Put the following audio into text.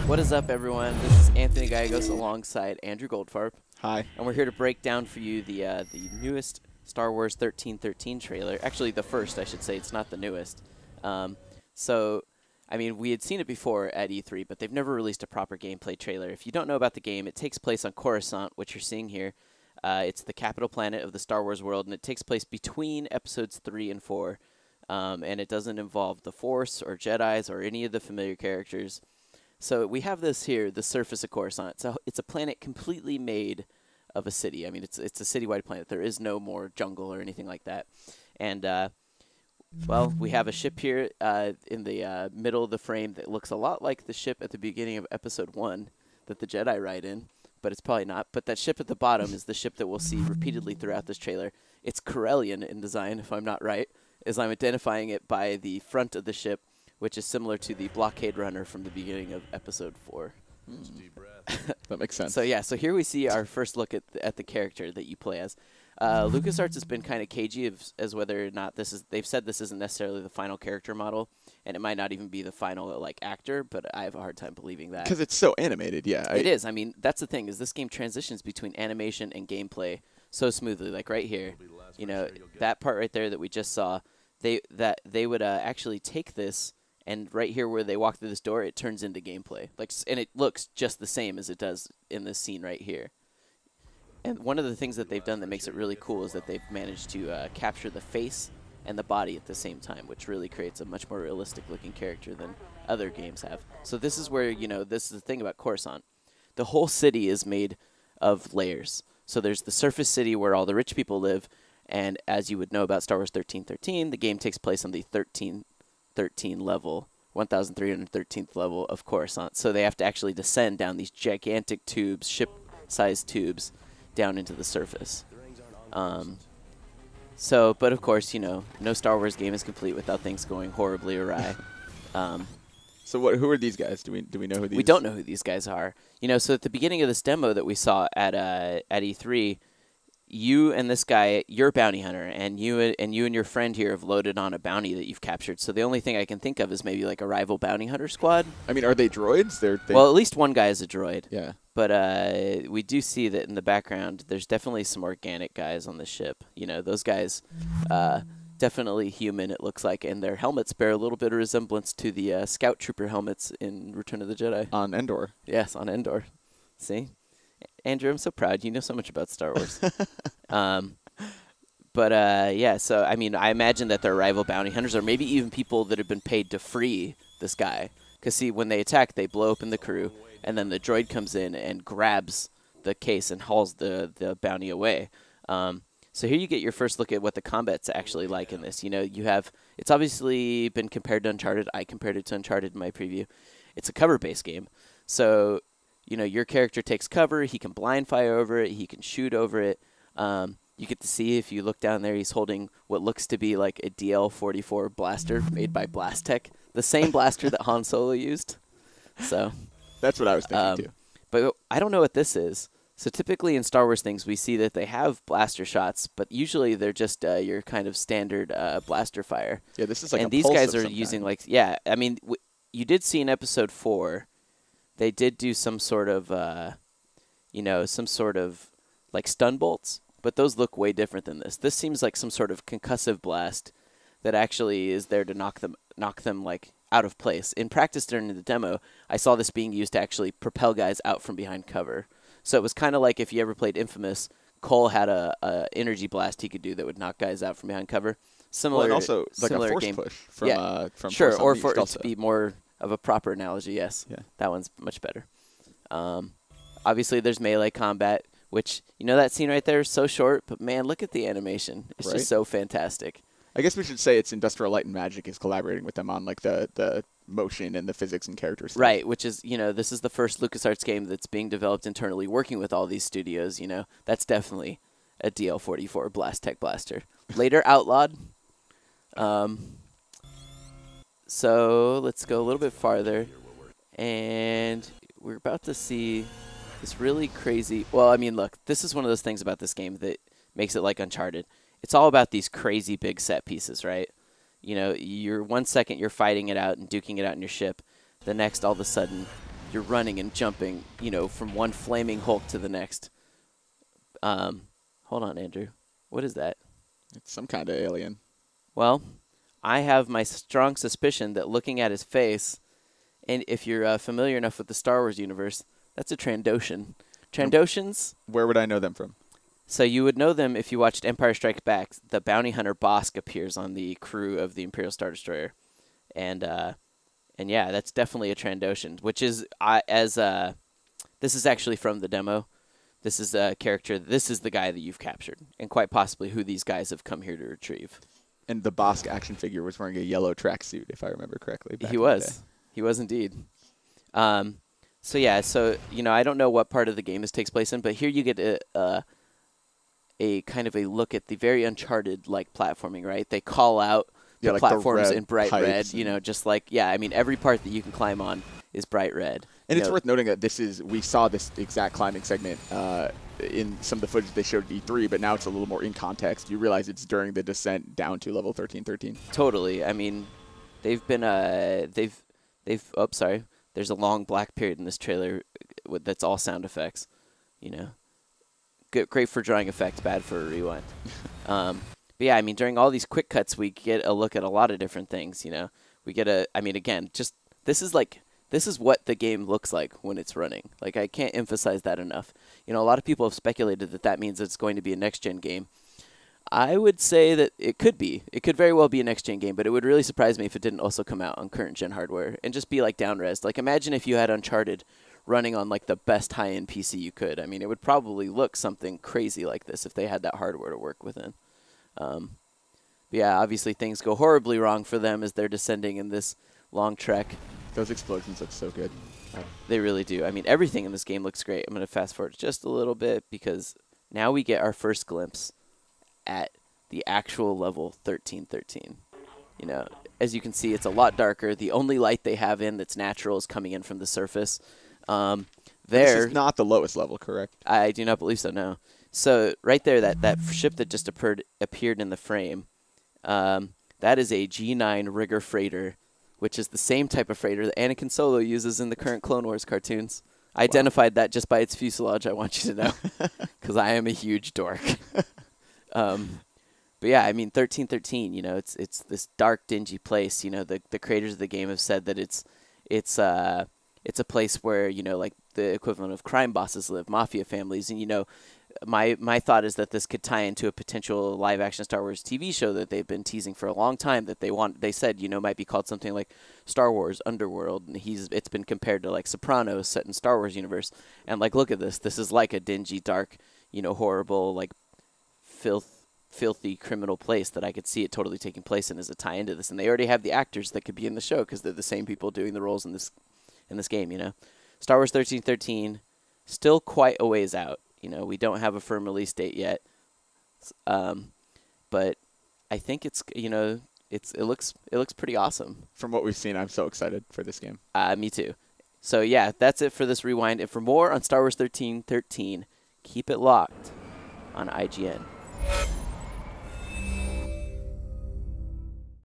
What is up, everyone? This is Anthony Gallegos alongside Andrew Goldfarb. Hi. And we're here to break down for you the newest Star Wars 1313 trailer. Actually, the first, I should say. It's not the newest. I mean, we had seen it before at E3, but they've never released a proper gameplay trailer. If you don't know about the game, it takes place on Coruscant, which you're seeing here. It's the capital planet of the Star Wars world, and it takes place between episodes 3 and 4. And it doesn't involve the Force or Jedis or any of the familiar characters. So we have this here, the surface of Coruscant. It's a planet completely made of a city. I mean, it's a citywide planet. There is no more jungle or anything like that. And, well, we have a ship here in the middle of the frame that looks a lot like the ship at the beginning of Episode 1 that the Jedi ride in, but it's probably not. But that ship at the bottom is the ship that we'll see repeatedly throughout this trailer. It's Corellian in design, if I'm not right, as I'm identifying it by the front of the ship, which is similar to the blockade runner from the beginning of Episode 4. That makes sense. So yeah, so here we see our first look at the character that you play as. LucasArts has been kind of cagey as whether or not this is. They've said this isn't necessarily the final character model, and it might not even be the final actor. But I have a hard time believing that because it's so animated. Yeah, it is. I mean, that's the thing is this game transitions between animation and gameplay so smoothly. Like right here, you know, that part right there that we just saw. They would actually take this. And right here where they walk through this door, it turns into gameplay. And it looks just the same as it does in this scene right here. And one of the things that they've done that makes it really cool is that they've managed to capture the face and the body at the same time, which really creates a much more realistic-looking character than other games have. So this is where, you know, this is the thing about Coruscant. The whole city is made of layers. So there's the surface city where all the rich people live, and as you would know about Star Wars 1313, the game takes place on the 1313 level, 1313th level of Coruscant. So they have to actually descend down these gigantic tubes, ship-sized tubes, down into the surface. But of course, you know, no Star Wars game is complete without things going horribly awry. So who are these guys? Do we know who these? We don't know who these guys are. You know, so at the beginning of this demo that we saw at E3. You and this guy, you're a bounty hunter, and you and your friend here have loaded on a bounty that you've captured. So the only thing I can think of is maybe like a rival bounty hunter squad. I mean, are they droids? Well, at least one guy is a droid. Yeah. But we do see that in the background, there's definitely some organic guys on the ship. You know, those guys, definitely human, it looks like, and their helmets bear a little bit of resemblance to the Scout Trooper helmets in Return of the Jedi. On Endor. Yes, on Endor. See? Andrew, I'm so proud. You know so much about Star Wars. Yeah, so, I mean, I imagine that they're rival bounty hunters or maybe even people that have been paid to free this guy. Because, see, when they attack, they blow open the crew, and then the droid comes in and grabs the case and hauls the bounty away. So here you get your first look at what the combat's actually like in this. You know, it's obviously been compared to Uncharted. I compared it to Uncharted in my preview. It's a cover-based game. So, you know, your character takes cover. He can blind fire over it. He can shoot over it. You get to see, if you look down there, he's holding what looks to be like a DL-44 blaster made by Blastech, the same blaster that Han Solo used. So that's what I was thinking too. But I don't know what this is. So typically in Star Wars things, we see that they have blaster shots, but usually they're just your kind of standard blaster fire. Yeah, this is like and these guys are using I mean, you did see in Episode 4. They did do some sort of, like stun bolts, but those look way different than this. This seems like some sort of concussive blast that actually is there to knock them like out of place. In practice during the demo, I saw this being used to actually propel guys out from behind cover. So it was kind of like if you ever played Infamous, Cole had a energy blast he could do that would knock guys out from behind cover. Similar, and also like similar a force game. push from sure, Force or Unleashed for it also. to be more of a proper analogy, yes. Yeah. That one's much better. Obviously, there's melee combat, which, you know, that scene right there is so short, but man, look at the animation. It's just so fantastic. I guess we should say it's Industrial Light and Magic is collaborating with them on like the motion and the physics and character stuff. Right, which is, you know, this is the first LucasArts game that's being developed internally, working with all these studios, you know. That's definitely a DL-44 Blastech blaster. Later outlawed. So let's go a little bit farther, and we're about to see this really crazy. Well, I mean, look, this is one of those things about this game that makes it like Uncharted. It's all about these crazy big set pieces, right? You know, you're 1 second you're fighting it out and duking it out in your ship. The next, all of a sudden, you're running and jumping, you know, from one flaming Hulk to the next. Hold on, Andrew. What is that? It's some kind of alien. Well, I have my strong suspicion that looking at his face, and if you're familiar enough with the Star Wars universe, that's a Trandoshan. Trandoshans? Where would I know them from? So you would know them if you watched Empire Strikes Back. The bounty hunter Bosk appears on the crew of the Imperial Star Destroyer. And yeah, that's definitely a Trandoshan, which is, this is actually from the demo. This is a character, this is the guy that you've captured, and quite possibly who these guys have come here to retrieve. And the Bosk action figure was wearing a yellow tracksuit, if I remember correctly. He was. He was indeed. So yeah, so, you know, I don't know what part of the game this takes place in, but here you get a kind of a look at the very Uncharted-like platforming, right? They call out the like platforms the in bright red, you know, just like, yeah, I mean, every part that you can climb on is bright red. And it's worth noting that we saw this exact climbing segment in some of the footage they showed at E3, but now it's a little more in context. You realize it's during the descent down to level 1313. Totally. I mean, they've been, oh, sorry. There's a long black period in this trailer that's all sound effects, you know. Great for drawing effects, bad for a rewind. But yeah, I mean, during all these quick cuts, we get a look at a lot of different things, you know. We get I mean, again, just, this is what the game looks like when it's running. Like, I can't emphasize that enough. You know, a lot of people have speculated that that means it's going to be a next-gen game. I would say that it could be. It could very well be a next-gen game, but it would really surprise me if it didn't also come out on current-gen hardware and just be, like, down-res. Like, imagine if you had Uncharted running on, like, the best high-end PC you could. I mean, it would probably look something crazy like this if they had that hardware to work within. But yeah, obviously things go horribly wrong for them as they're descending in this long trek. Those explosions look so good. They really do. I mean, everything in this game looks great. I'm going to fast forward just a little bit because now we get our first glimpse at the actual level 1313. You know, as you can see, it's a lot darker. The only light they have in that's natural is coming in from the surface. This is not the lowest level, correct? I do not believe so, no. So right there, that ship that just appeared in the frame, that is a G9 Rigger freighter, which is the same type of freighter that Anakin Solo uses in the current Clone Wars cartoons. I identified that just by its fuselage, I want you to know, because I am a huge dork. But yeah, I mean, 1313, you know, it's this dark, dingy place. You know, the creators of the game have said that it's a place where, you know, like the equivalent of crime bosses live, mafia families, and, you know, my thought is that this could tie into a potential live-action Star Wars TV show that they've been teasing for a long time that they said, you know, might be called something like Star Wars Underworld, and it's been compared to, like, Sopranos set in Star Wars universe. And, like, look at this. This is like a dingy, dark, you know, horrible, like, filthy criminal place that I could see it totally taking place in as a tie into this. And they already have the actors that could be in the show because they're the same people doing the roles in this game, you know. Star Wars 1313, still quite a ways out. You know, we don't have a firm release date yet, but I think it's, you know, it looks pretty awesome. From what we've seen, I'm so excited for this game. Me too. So yeah, that's it for this rewind. And for more on Star Wars 1313, keep it locked on IGN.